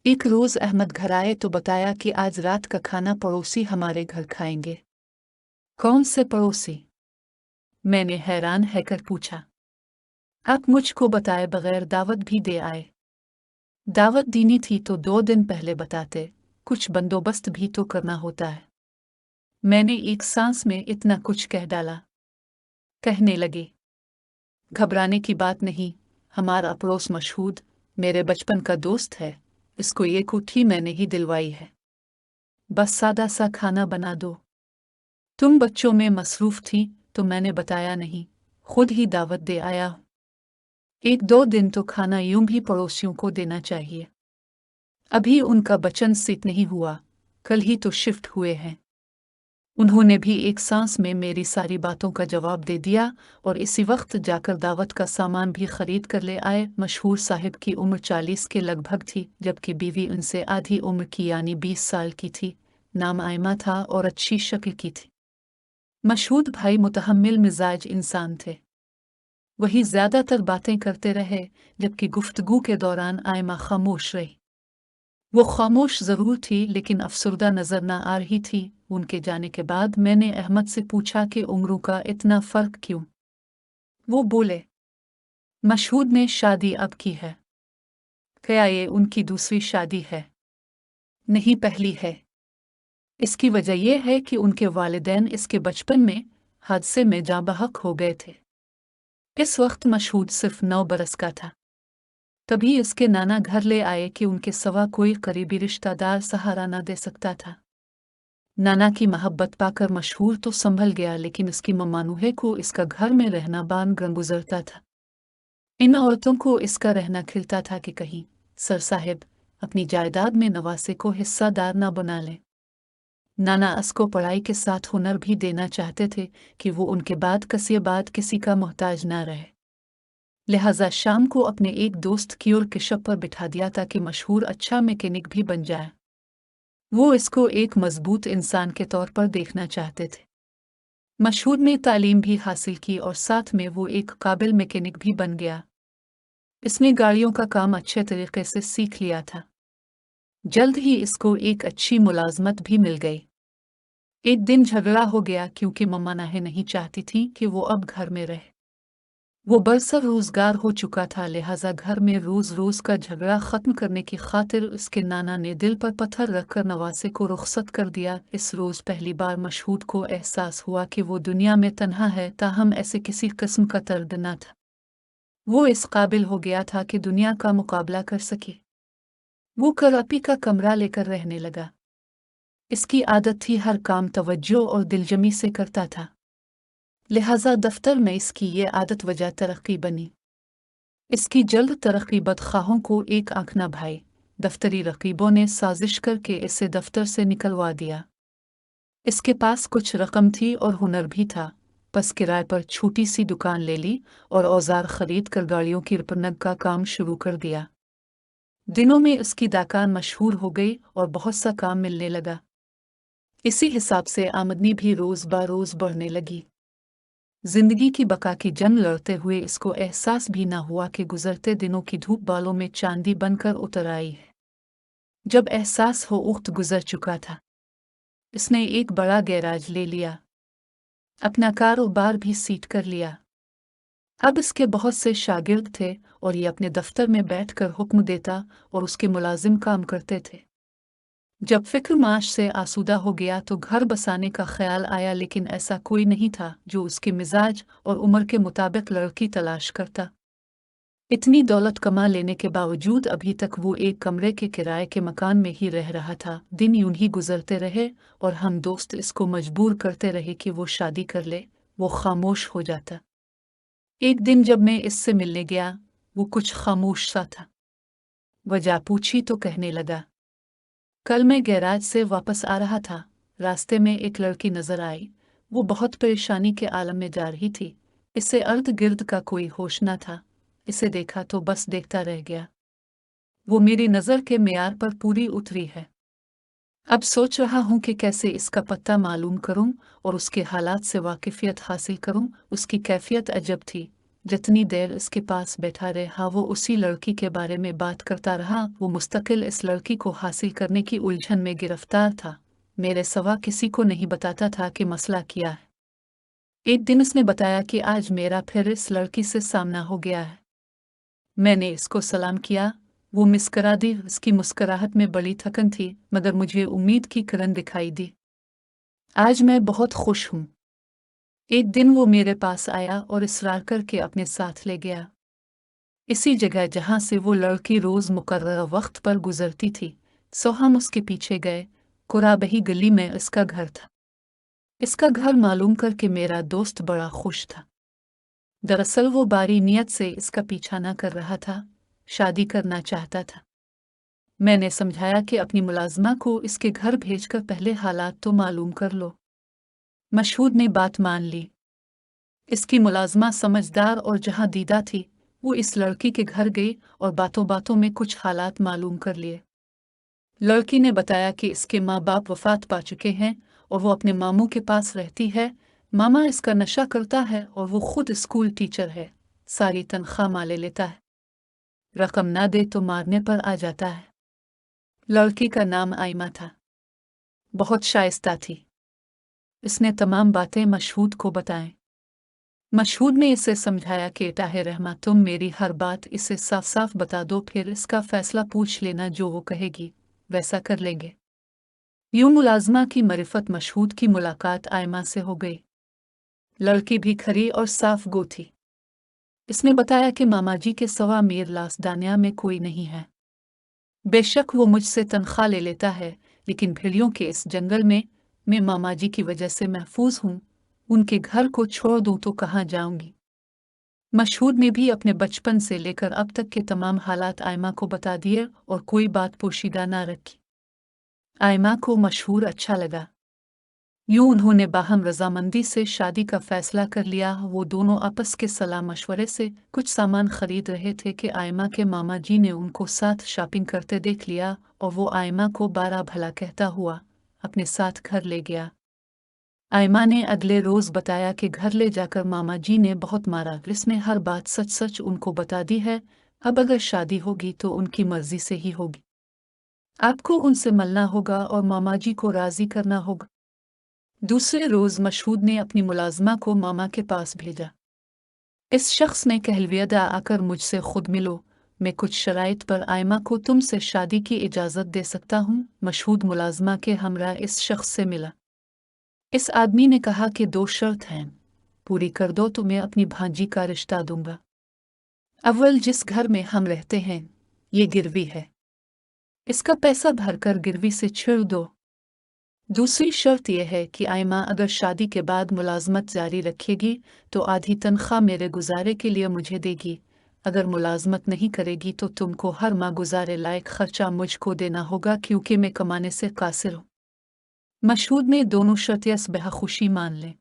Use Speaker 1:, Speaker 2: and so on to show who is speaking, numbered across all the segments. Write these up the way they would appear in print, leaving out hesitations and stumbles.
Speaker 1: एक रोज़ अहमद घर आए तो बताया कि आज रात का खाना पड़ोसी हमारे घर खाएंगे। कौन से पड़ोसी? मैंने हैरान होकर पूछा। आप मुझको बताए बगैर दावत भी दे आए। दावत दीनी थी तो 2 दिन पहले बताते, कुछ बंदोबस्त भी तो करना होता है। मैंने एक सांस में इतना कुछ कह डाला। कहने लगे, घबराने की बात नहीं, हमारा पड़ोस मशहूद मेरे बचपन का दोस्त है, इसको ये कोठी मैंने ही दिलवाई है। बस सादा सा खाना बना दो। तुम बच्चों में मसरूफ थी तो मैंने बताया नहीं, खुद ही दावत दे आया। 1-2 दिन तो खाना यूं भी पड़ोसियों को देना चाहिए। अभी उनका वचन सिद्ध नहीं हुआ, कल ही तो शिफ्ट हुए हैं। उन्होंने भी एक सांस में मेरी सारी बातों का जवाब दे दिया और इसी वक्त जाकर दावत का सामान भी खरीद कर ले आए। मशहूर साहिब की उम्र 40 के लगभग थी, जबकि बीवी उनसे आधी उम्र की यानी 20 साल की थी। नाम आयमा था और अच्छी शक्ल की थी। मशहूद भाई मुतहम्मिल मिजाज इंसान थे। वही ज्यादातर बातें करते रहे, जबकि गुफ्तगू के दौरान आयमा खामोश रही। वो खामोश जरूर थी लेकिन अफसरदा नजर न आ रही थी। उनके जाने के बाद मैंने अहमद से पूछा कि उम्रों का इतना फर्क क्यों? वो बोले, मशहूद ने शादी अब की है। क्या ये उनकी दूसरी शादी है? नहीं, पहली है। इसकी वजह यह है कि उनके वालिदैन इसके बचपन में हादसे में जाँ बहक हो गए थे। इस वक्त मशहूद सिर्फ 9 बरस का था। तभी इसके नाना घर ले आए कि उनके सिवा कोई करीबी रिश्तेदार सहारा न दे सकता था। नाना की मोहब्बत पाकर मशहूर तो संभल गया, लेकिन उसकी मम्मानूहे को इसका घर में रहना बान गुजरता था। इन औरतों को इसका रहना खिलता था कि कहीं सर साहिब अपनी जायदाद में नवासे को हिस्सादार न बना लें। नाना असको पढ़ाई के साथ हुनर भी देना चाहते थे कि वो उनके बाद किसी का मोहताज न रहे। लिहाजा शाम को अपने एक दोस्त की ओर किशप पर बिठा दिया ताकि मशहूर अच्छा मैकेनिक भी बन जाए। वो इसको एक मजबूत इंसान के तौर पर देखना चाहते थे। मशहूर ने तालीम भी हासिल की और साथ में वो एक काबिल मैकेनिक भी बन गया। इसने गाड़ियों का काम अच्छे तरीके से सीख लिया था। जल्द ही इसको एक अच्छी मुलाजमत भी मिल गई। एक दिन झगड़ा हो गया क्योंकि मम्मा नाहे नहीं चाहती थी कि वो अब घर में रहे। वो बरसर रोजगार हो चुका था, लिहाजा घर में रोज रोज का झगड़ा खत्म करने की खातिर उसके नाना ने दिल पर पत्थर रखकर नवासे को रुखसत कर दिया। इस रोज पहली बार मशहूद को एहसास हुआ कि वो दुनिया में तन्हा है, ताहम ऐसे किसी किस्म का दर्द न था। वो इस काबिल हो गया था कि दुनिया का मुकाबला कर सके। वो करापी का कमरा लेकर रहने लगा। इसकी आदत थी हर काम तवज्जो और दिलजमी से करता था, लिहाजा दफ्तर में इसकी ये आदत वजह तरक्की बनी। इसकी जल्द तरक्की बदखाहों को एक आंख न भाई। दफ्तरी रकीबों ने साजिश करके इसे दफ्तर से निकलवा दिया। इसके पास कुछ रकम थी और हुनर भी था, बस किराए पर छोटी सी दुकान ले ली और औजार खरीद कर गाड़ियों की रिपेयरिंग का काम शुरू कर दिया। दिनों में उसकी दुकान मशहूर हो गई और बहुत सा काम मिलने लगा। इसी हिसाब से आमदनी भी रोज बरोज बढ़ने लगी। जिंदगी की बका की जंग लड़ते हुए इसको एहसास भी ना हुआ कि गुजरते दिनों की धूप बालों में चांदी बनकर उतर आई है। जब एहसास हो वक्त गुजर चुका था, इसने एक बड़ा गैराज ले लिया। अपना कारोबार भी सीट कर लिया। अब इसके बहुत से शागिर्द थे और ये अपने दफ्तर में बैठकर हुक्म देता और उसके मुलाजिम काम करते थे। जब फिक्र माश से आसूदा हो गया तो घर बसाने का ख्याल आया, लेकिन ऐसा कोई नहीं था जो उसके मिजाज और उम्र के मुताबिक लड़की तलाश करता। इतनी दौलत कमा लेने के बावजूद अभी तक वो एक कमरे के किराए के मकान में ही रह रहा था। दिन यूं ही गुजरते रहे और हम दोस्त इसको मजबूर करते रहे कि वो शादी कर ले। वो खामोश हो जाता। एक दिन जब मैं इससे मिलने गया, वो कुछ खामोश सा था। वजह पूछी तो कहने लगा, कल मैं गैराज से वापस आ रहा था, रास्ते में एक लड़की नजर आई। वो बहुत परेशानी के आलम में जा रही थी। इससे अर्द गिर्द का कोई होश न था। इसे देखा तो बस देखता रह गया। वो मेरी नज़र के मेयार पर पूरी उतरी है। अब सोच रहा हूँ कि कैसे इसका पत्ता मालूम करूँ और उसके हालात से वाकिफियत हासिल करूँ। उसकी कैफियत अजब थी, जितनी देर इसके पास बैठा रहा वो उसी लड़की के बारे में बात करता रहा। वो मुस्तकिल इस लड़की को हासिल करने की उलझन में गिरफ्तार था। मेरे सिवा किसी को नहीं बताता था कि मसला क्या है। एक दिन उसने बताया कि आज मेरा फिर इस लड़की से सामना हो गया है। मैंने इसको सलाम किया। वो मुस्करा दी। उसकी मुस्कुराहट में बड़ी थकन थी, मगर मुझे उम्मीद की किरण दिखाई दी। आज मैं बहुत खुश हूँ। एक दिन वो मेरे पास आया और इसरार करके अपने साथ ले गया, इसी जगह जहाँ से वो लड़की रोज़ मुकर्रर वक्त पर गुजरती थी। सो हम उसके पीछे गए। कुराबही गली में इसका घर था। इसका घर मालूम करके मेरा दोस्त बड़ा खुश था। दरअसल वो बारी नियत से इसका पीछा न कर रहा था, शादी करना चाहता था। मैंने समझाया कि अपनी मुलाजमा को इसके घर भेजकर पहले हालात तो मालूम कर लो। मशहूद ने बात मान ली। इसकी मुलाजमा समझदार और जहाँ दीदा थी, वो इस लड़की के घर गई और बातों बातों में कुछ हालात मालूम कर लिए। लड़की ने बताया कि इसके माँ बाप वफात पा चुके हैं और वो अपने मामू के पास रहती है। मामा इसका नशा करता है और वो खुद स्कूल टीचर है। सारी तनख्वाह माले लेता है, रकम ना दे तो मारने पर आ जाता है। लड़की का नाम आइमा था, बहुत शाइस्ता थी। इसने तमाम बातें मशहूद को बताएं। मशहूद ने इसे समझाया कि ताहे रहमा, तुम मेरी हर बात इसे साफ साफ बता दो, फिर इसका फैसला पूछ लेना, जो वो कहेगी वैसा कर लेंगे। यूं मुलाजमा की मरिफत मशहूद की मुलाकात आयमा से हो गई। लड़की भी खरी और साफ गो थी। इसने बताया कि मामा जी के सवा मीर लासदानिया में कोई नहीं है। बेशक वो मुझसे तनख्वाह ले लेता है, लेकिन भेड़ियों के इस जंगल में मैं मामा जी की वजह से महफूज हूँ। उनके घर को छोड़ दूँ तो कहाँ जाऊंगी। मशहूद ने भी अपने बचपन से लेकर अब तक के तमाम हालात आयमा को बता दिए और कोई बात पोशीदा ना रखी। आयमा को मशहूर अच्छा लगा। यूं उन्होंने बाहम रजामंदी से शादी का फैसला कर लिया। वो दोनों आपस के सलाह मशवरे से कुछ सामान खरीद रहे थे कि आयमा के मामा जी ने उनको साथ शॉपिंग करते देख लिया और वो आयमा को बारा भला कहता हुआ अपने साथ घर ले गया। आयमा ने अगले रोज़ बताया कि घर ले जाकर मामा जी ने बहुत मारा। इसने हर बात सच सच उनको बता दी है। अब अगर शादी होगी तो उनकी मर्जी से ही होगी। आपको उनसे मिलना होगा और मामा जी को राज़ी करना होगा। दूसरे रोज़ मशहूद ने अपनी मुलाजमा को मामा के पास भेजा। इस शख्स ने कहलविदा आकर मुझसे खुद मिलो, मैं कुछ शराइत पर आयमा को तुमसे शादी की इजाज़त दे सकता हूँ। मशहूद मुलाजमा के हमरा इस शख्स से मिला। इस आदमी ने कहा कि 2 शर्त हैं, पूरी कर दो तो मैं अपनी भांजी का रिश्ता दूंगा। अव्वल, जिस घर में हम रहते हैं ये गिरवी है, इसका पैसा भरकर गिरवी से छिड़ दो। दूसरी शर्त यह है कि आयमा अगर शादी के बाद मुलाजमत जारी रखेगी तो आधी तनख्वाह मेरे गुजारे के लिए मुझे देगी। अगर मुलाजमत नहीं करेगी तो तुमको हर माह गुजारे लायक खर्चा मुझको देना होगा, क्योंकि मैं कमाने से कासिर हूँ। मशहूद ने दोनों शर्तें बेखुशी मान लें।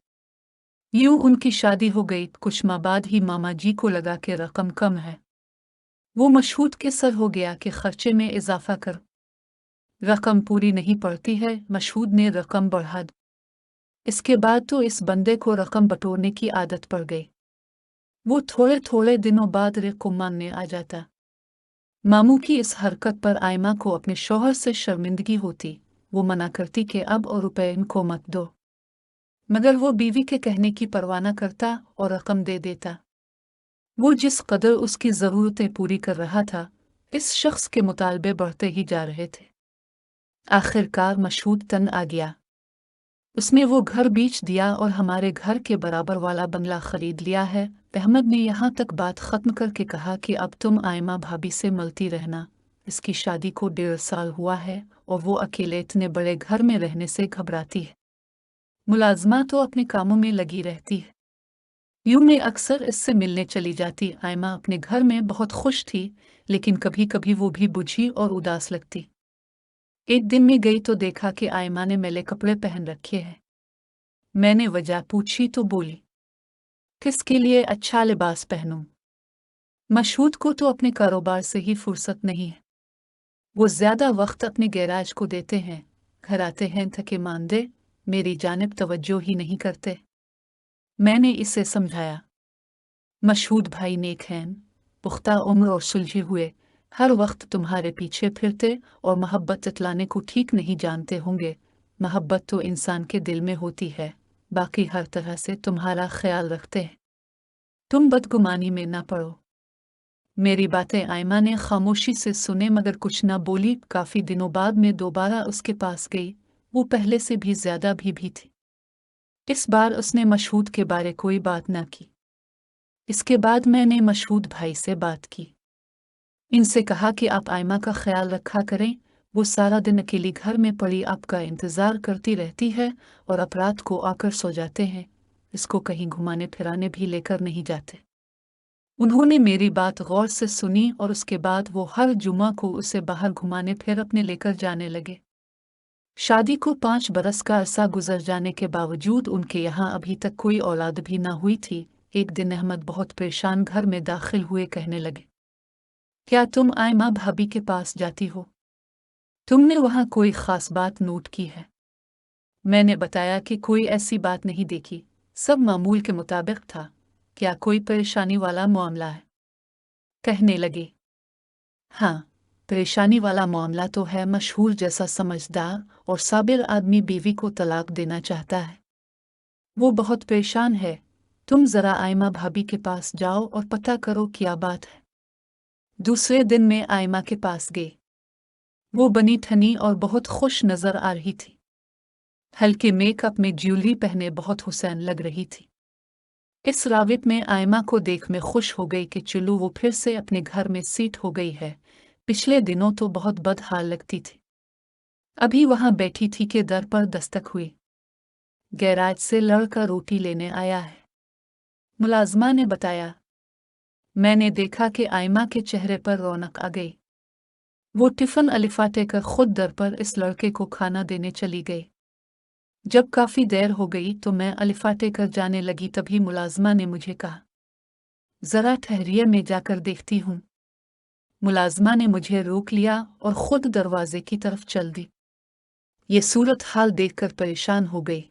Speaker 1: यूं उनकी शादी हो गई। कुछ माह बाद ही मामा जी को लगा कि रकम कम है। वो मशहूद के सर हो गया कि खर्चे में इजाफा कर, रकम पूरी नहीं पड़ती है। मशहूद ने रकम बढ़ा दी। इसके बाद तो इस बंदे को रकम बटोरने की आदत पड़ गई। वो थोड़े थोड़े दिनों बाद को मानने आ जाता। मामू की इस हरकत पर आयमा को अपने शौहर से शर्मिंदगी होती। वो मना करती कि अब और रुपए इनको मत दो, मगर वो बीवी के कहने की परवाह न करता और रकम दे देता। वो जिस कदर उसकी ज़रूरतें पूरी कर रहा था, इस शख्स के मुतालबे बढ़ते ही जा रहे थे। आखिरकार मशहूद तन आ गया। उसने वो घर बेच दिया और हमारे घर के बराबर वाला बंगला खरीद लिया है। अहमद ने यहाँ तक बात ख़त्म करके कहा कि अब तुम आयमा भाभी से मिलती रहना। इसकी शादी को 1.5 साल हुआ है और वो अकेले इतने बड़े घर में रहने से घबराती है। मुलाजमा तो अपने कामों में लगी रहती है। यूं मैं अक्सर इससे मिलने चली जाती। आयमा अपने घर में बहुत खुश थी, लेकिन कभी कभी वो भी बुझी और उदास लगती। एक दिन मैं गई तो देखा कि आयमा ने मैले कपड़े पहन रखे हैं। मैंने वजह पूछी तो बोली, किसके लिए अच्छा लिबास पहनूं? मशहूद को तो अपने कारोबार से ही फुर्सत नहीं है। वो ज्यादा वक्त अपने गैराज को देते हैं। घर आते हैं थके मांदे, मेरी जानिब तवज्जो ही नहीं करते। मैंने इसे समझाया। मशहूद भाई नेक हैं, पुख्ता उम्र और सुलझे हुए, हर वक्त तुम्हारे पीछे फिरते और मोहब्बत जतलाने को ठीक नहीं जानते होंगे। मोहब्बत तो इंसान के दिल में होती है, बाकी हर तरह से तुम्हारा ख्याल रखते हैं। तुम बदगुमानी में ना पड़ो। मेरी बातें आयमा ने खामोशी से सुने मगर कुछ न बोली। काफी दिनों बाद मैं दोबारा उसके पास गई। वो पहले से भी ज्यादा भी थी। इस बार उसने मशहूद के बारे कोई बात ना की। इसके बाद मैंने मशहूद भाई से बात की। इनसे कहा कि आप आयमा का ख्याल रखा करें। वो सारा दिन अकेली घर में पड़ी आपका इंतजार करती रहती है और अब रात को आकर सो जाते हैं। इसको कहीं घुमाने फिराने भी लेकर नहीं जाते। उन्होंने मेरी बात गौर से सुनी और उसके बाद वो हर जुमा को उसे बाहर घुमाने फिर अपने लेकर जाने लगे। शादी को 5 बरस का अरसा गुजर जाने के बावजूद उनके यहाँ अभी तक कोई औलाद भी ना हुई थी। एक दिन अहमद बहुत परेशान घर में दाखिल हुए, कहने लगे, क्या तुम आयमा भाभी के पास जाती हो? तुमने वहाँ कोई खास बात नोट की है? मैंने बताया कि कोई ऐसी बात नहीं देखी, सब मामूल के मुताबिक था। क्या कोई परेशानी वाला मामला है? कहने लगे, हाँ, परेशानी वाला मामला तो है। मशहूर जैसा समझदार और साबिर आदमी बीवी को तलाक देना चाहता है। वो बहुत परेशान है। तुम जरा आयमा भाभी के पास जाओ और पता करो क्या बात है। दूसरे दिन मैं आयमा के पास गई। वो बनी ठनी और बहुत खुश नजर आ रही थी। हल्के मेकअप में ज्वेलरी पहने बहुत हुसैन लग रही थी। इस रावित में आयमा को देख मैं खुश हो गई कि चलो वो फिर से अपने घर में सीट हो गई है। पिछले दिनों तो बहुत बदहाल लगती थी। अभी वहां बैठी थी कि दर पर दस्तक हुई। गैराज से लड़का रोटी लेने आया है, मुलाजमा ने बताया। मैंने देखा कि आयमा के चेहरे पर रौनक आ गई। वो टिफिन अलिफाटे कर खुद दर पर इस लड़के को खाना देने चली गई। जब काफी देर हो गई तो मैं अलिफाटे कर जाने लगी, तभी मुलाजमा ने मुझे कहा, जरा ठहरिए, मैं जाकर देखती हूँ। मुलाजमा ने मुझे रोक लिया और खुद दरवाजे की तरफ चल दी। ये सूरत हाल देखकर परेशान हो गई।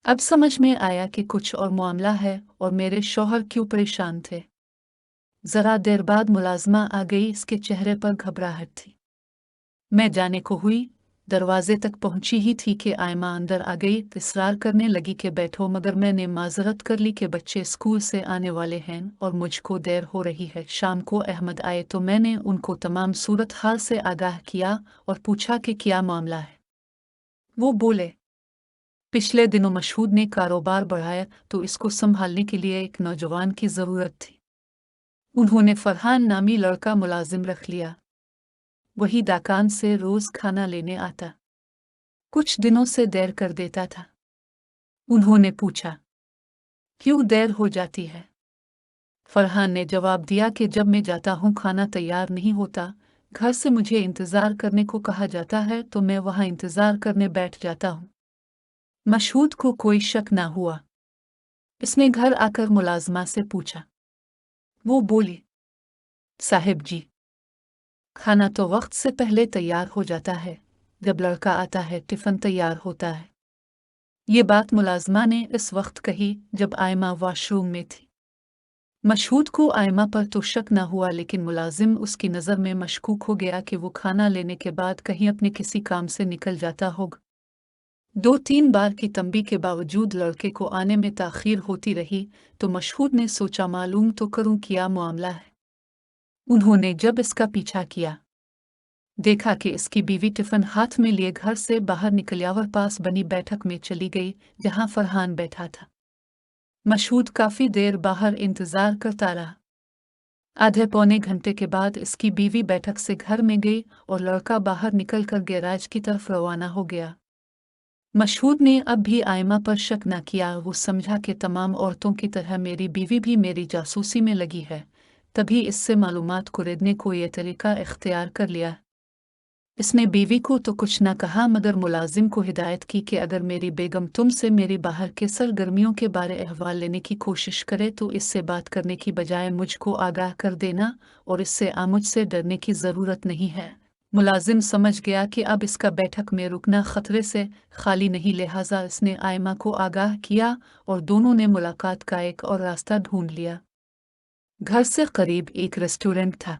Speaker 1: अब समझ में आया कि कुछ और मामला है और मेरे शौहर क्यों परेशान थे। जरा देर बाद मुलाजमा आ गई, इसके चेहरे पर घबराहट थी। मैं जाने को हुई, दरवाजे तक पहुंची ही थी कि आयमा अंदर आ गई। इसरार करने लगी कि बैठो, मगर मैंने माजरत कर ली कि बच्चे स्कूल से आने वाले हैं और मुझको देर हो रही है। शाम को अहमद आए तो मैंने उनको तमाम सूरत हाल से आगाह किया और पूछा कि क्या मामला है। वो बोले, पिछले दिनों मशहूद ने कारोबार बढ़ाया तो इसको संभालने के लिए एक नौजवान की ज़रूरत थी। उन्होंने फरहान नामी लड़का मुलाजिम रख लिया। वही दुकान से रोज खाना लेने आता, कुछ दिनों से देर कर देता था। उन्होंने पूछा, क्यों देर हो जाती है? फरहान ने जवाब दिया कि जब मैं जाता हूँ खाना तैयार नहीं होता, घर से मुझे इंतज़ार करने को कहा जाता है तो मैं वहाँ इंतज़ार करने बैठ जाता हूँ। मशहूद को कोई शक ना हुआ। इसने घर आकर मुलाजमा से पूछा। वो बोली, साहिब जी, खाना तो वक्त से पहले तैयार हो जाता है, जब लड़का आता है टिफिन तैयार होता है। ये बात मुलाजमा ने इस वक्त कही जब आयमा वॉशरूम में थी। मशहूद को आयमा पर तो शक न हुआ, लेकिन मुलाजिम उसकी नज़र में मशकूक हो गया कि वो खाना लेने के बाद कहीं अपने किसी काम से निकल जाता होगा। 2-3 बार की तंबी के बावजूद लड़के को आने में ताख़ीर होती रही तो मशहूद ने सोचा मालूम तो करूं क्या मामला है। उन्होंने जब इसका पीछा किया, देखा कि इसकी बीवी टिफिन हाथ में लिए घर से बाहर निकलियावर पास बनी बैठक में चली गई जहां फरहान बैठा था। मशहूद काफी देर बाहर इंतजार करता रहा। आधे पौने घंटे के बाद इसकी बीवी बैठक से घर में गई और लड़का बाहर निकलकर गैराज की तरफ रवाना हो गया। मशहूद ने अब भी आयमा पर शक न किया। वो समझा कि तमाम औरतों की तरह मेरी बीवी भी मेरी जासूसी में लगी है, तभी इससे मालूमात को रेदने को यह तरीका इख्तियार कर लिया। इसने बीवी को तो कुछ न कहा मगर मुलाजिम को हिदायत की कि अगर मेरी बेगम तुमसे मेरी बाहर के सरगर्मियों के बारे अहवाल लेने की कोशिश करे तो इससे बात करने की बजाय मुझको आगाह कर देना, और इससे मुझसे डरने की ज़रूरत नहीं है। मुलाजिम समझ गया कि अब इसका बैठक में रुकना खतरे से खाली नहीं, लिहाजा इसने आयमा को आगाह किया और दोनों ने मुलाकात का एक और रास्ता ढूंढ लिया। घर से करीब एक रेस्टोरेंट था।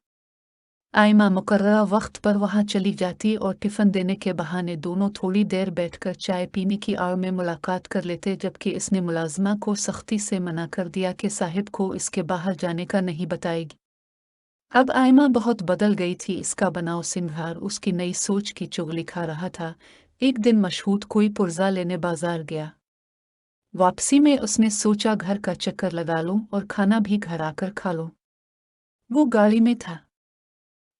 Speaker 1: आयमा मुकर्ररा वक्त पर वहां चली जाती और टिफ़िन देने के बहाने दोनों थोड़ी देर बैठकर चाय पीने की आड़ में मुलाकात कर लेते, जबकि इसने मुलाजमा को सख्ती से मना कर दिया कि साहिब को इसके बाहर जाने का नहीं बताएगी। अब आयमा बहुत बदल गई थी। इसका बनाव सिंगार उसकी नई सोच की चुगली खा रहा था। एक दिन मशहूद कोई पुर्जा लेने बाजार गया। वापसी में उसने सोचा घर का चक्कर लगा लूं और खाना भी घर आकर खा लूं। वो गाड़ी में था।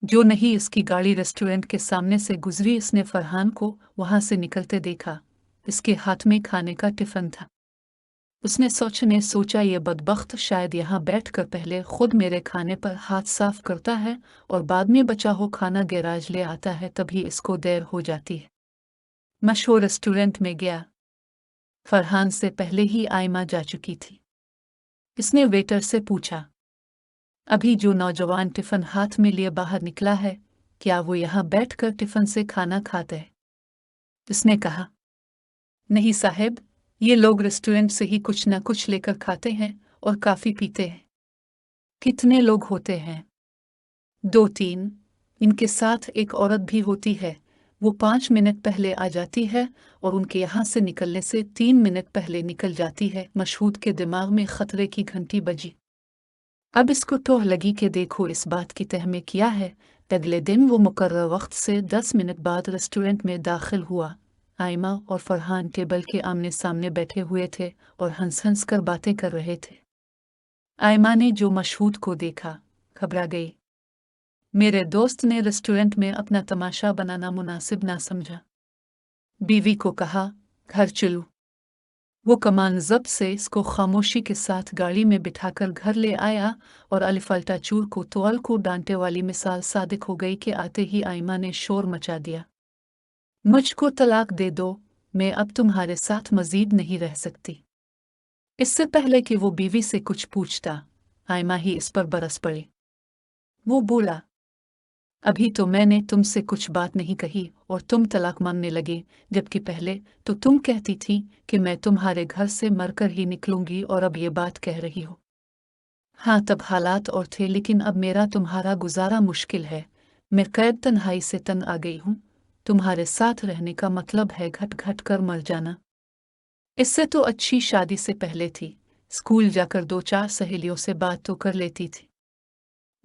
Speaker 1: जो नहीं इसकी गाड़ी रेस्टोरेंट के सामने से गुजरी, इसने फरहान को वहां से निकलते देखा। इसके हाथ में खाने का टिफिन था। उसने सोचा ये बदबख्त शायद यहाँ बैठकर पहले खुद मेरे खाने पर हाथ साफ करता है और बाद में बचा हो खाना गैराज ले आता है, तभी इसको देर हो जाती है। मशहूर रेस्टोरेंट में गया। फरहान से पहले ही आयमा जा चुकी थी। इसने वेटर से पूछा, अभी जो नौजवान टिफिन हाथ में लिए बाहर निकला है, क्या वो यहाँ बैठकर टिफिन से खाना खाते हैं? उसने कहा, नहीं साहब, ये लोग रेस्टोरेंट से ही कुछ न कुछ लेकर खाते हैं और काफी पीते हैं। कितने लोग होते हैं? 2-3। इनके साथ एक औरत भी होती है। वो 5 मिनट पहले आ जाती है और उनके यहाँ से निकलने से 3 मिनट पहले निकल जाती है। मशहूद के दिमाग में खतरे की घंटी बजी। अब इसको टोह लगी कि देखो इस बात की तह में किया है। अगले दिन वो मुकर्रर वक्त से 10 मिनट बाद रेस्टोरेंट में दाखिल हुआ। आयमा और फरहान टेबल के आमने सामने बैठे हुए थे और हंस हंस कर बातें कर रहे थे। आयमा ने जो मशहूद को देखा, घबरा गई। मेरे दोस्त ने रेस्टोरेंट में अपना तमाशा बनाना मुनासिब ना समझा। बीवी को कहा, घर चलो। वो कमान ज़ब्त से इसको खामोशी के साथ गाड़ी में बिठाकर घर ले आया और अलिफल्टा चूर को तोल को डांटे वाली मिसाल सादिक हो गई कि आते ही आयमा ने शोर मचा दिया, मुझको तलाक दे दो, मैं अब तुम्हारे साथ मजीद नहीं रह सकती। इससे पहले कि वो बीवी से कुछ पूछता, आयमा ही इस पर बरस पड़ी। वो बोला, अभी तो मैंने तुमसे कुछ बात नहीं कही और तुम तलाक मांगने लगे, जबकि पहले तो तुम कहती थी कि मैं तुम्हारे घर से मरकर ही निकलूंगी और अब ये बात कह रही हो। हाँ, तब हालात और थे, लेकिन अब मेरा तुम्हारा गुजारा मुश्किल है। मैं कैद तन्हाई से तंग आ गई हूँ। तुम्हारे साथ रहने का मतलब है घट घट कर मर जाना। इससे तो अच्छी शादी से पहले थी। स्कूल जाकर 2-4 सहेलियों से बात तो कर लेती थी।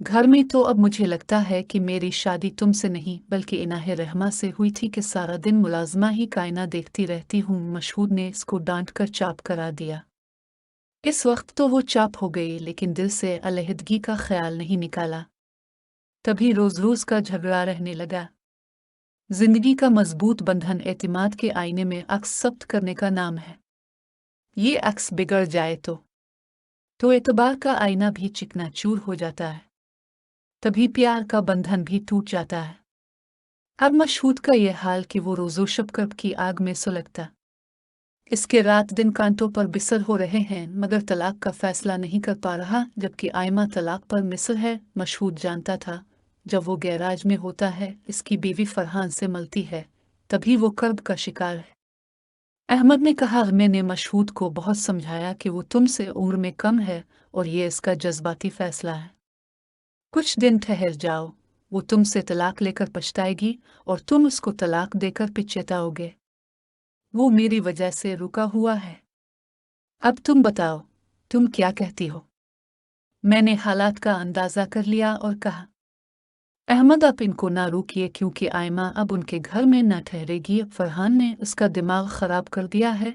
Speaker 1: घर में तो अब मुझे लगता है कि मेरी शादी तुमसे नहीं बल्कि इनाहे रहमा से हुई थी कि सारा दिन मुलाजमा ही कायना देखती रहती हूँ। मशहूद ने इसको डांट कर चाप करा दिया। इस वक्त तो वो चाप हो गई, लेकिन दिल से अलहदगी का ख्याल नहीं निकाला। तभी रोज रोज का झगड़ा रहने लगा। जिंदगी का मजबूत बंधन एतिमाद के आईने में अक्स सब्त करने का नाम है। ये अक्स बिगड़ जाए तो एतबार का आईना भी चिकनाचूर हो जाता है। तभी प्यार का बंधन भी टूट जाता है। अब मशहूद का यह हाल कि वो रोज़ो शबकब की आग में सुलगता। इसके रात दिन कांटों पर बिसर हो रहे हैं, मगर तलाक का फैसला नहीं कर पा रहा, जबकि आयमा तलाक पर मिसर है। मशहूद जानता था जब वो गैराज में होता है, इसकी बीवी फरहान से मिलती है, तभी वो कर्ब का शिकार है। अहमद ने कहा, मैंने मशहूद को बहुत समझाया कि वो तुमसे उम्र में कम है और ये इसका जज्बाती फैसला है। कुछ दिन ठहर जाओ, वो तुमसे तलाक लेकर पछताएगी और तुम उसको तलाक देकर पछताओगे। वो मेरी वजह से रुका हुआ है। अब तुम बताओ, तुम क्या कहती हो? मैंने हालात का अंदाजा कर लिया और कहा, अहमद आप इनको ना रोकिए, क्योंकि आयमा अब उनके घर में ना ठहरेगी। फरहान ने उसका दिमाग खराब कर दिया है।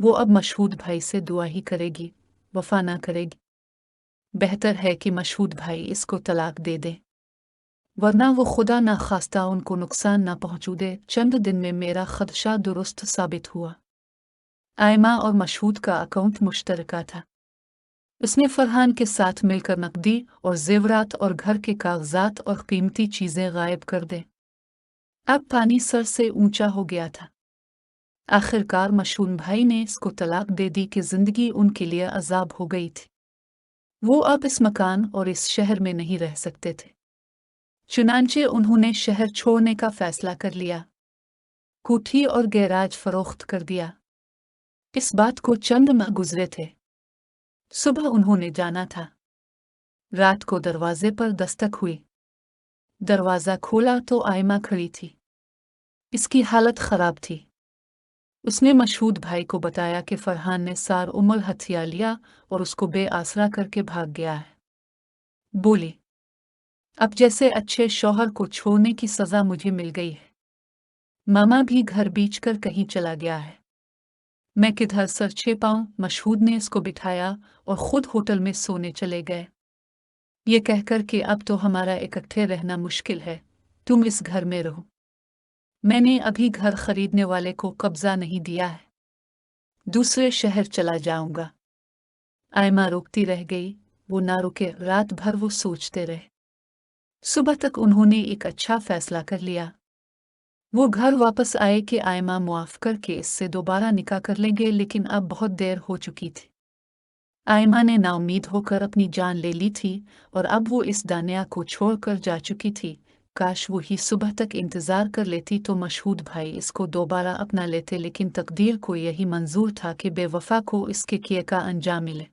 Speaker 1: वो अब मशहूद भाई से दुआ ही करेगी, वफा ना करेगी। बेहतर है कि मशहूद भाई इसको तलाक दे दे, वरना वो खुदा ना खास्ता उनको नुकसान ना पहुंचू दे। चंद दिन में मेरा खदशा दुरुस्त साबित हुआ। आयमा और मशहूद का अकाउंट मुश्तरका था। उसने फरहान के साथ मिलकर नकदी और जेवरात और घर के कागजात और कीमती चीजें गायब कर दे। अब पानी सर से ऊंचा हो गया था। आखिरकार मशहूद भाई ने इसको तलाक दे दी कि जिंदगी उनके लिए अजाब हो गई थी। वो अब इस मकान और इस शहर में नहीं रह सकते थे। चुनांचे उन्होंने शहर छोड़ने का फैसला कर लिया। कोठी और गैराज फरोख्त कर दिया। इस बात को चंद माह गुजरे थे। सुबह उन्होंने जाना था। रात को दरवाजे पर दस्तक हुई। दरवाज़ा खोला तो आयमा खड़ी थी। इसकी हालत खराब थी। उसने मशहूद भाई को बताया कि फरहान ने सार उमर हथियार लिया और उसको बेआसरा करके भाग गया है। बोली, अब जैसे अच्छे शौहर को छोड़ने की सज़ा मुझे मिल गई है। मामा भी घर बीच कर कहीं चला गया है। मैं किधर सर छिपाऊं? मशहूद ने इसको बिठाया और खुद होटल में सोने चले गए। ये कहकर कि अब तो हमारा इकट्ठे रहना मुश्किल है, तुम इस घर में रहो। मैंने अभी घर खरीदने वाले को कब्जा नहीं दिया है, दूसरे शहर चला जाऊंगा। आयमा रोकती रह गई। वो ना रुके, रात भर वो सोचते रहे। सुबह तक उन्होंने एक अच्छा फैसला कर लिया। वो घर वापस आए कि आयमा मुआफ करके इससे दोबारा निकाह कर लेंगे, लेकिन अब बहुत देर हो चुकी थी। आयमा ने नाउम्मीद होकर अपनी जान ले ली थी और अब वो इस दानिया को छोड़कर जा चुकी थी। काश वो ही सुबह तक इंतज़ार कर लेती तो मशहूद भाई इसको दोबारा अपना लेते, लेकिन तकदीर को यही मंजूर था कि बेवफा को इसके किए का अंजाम मिले।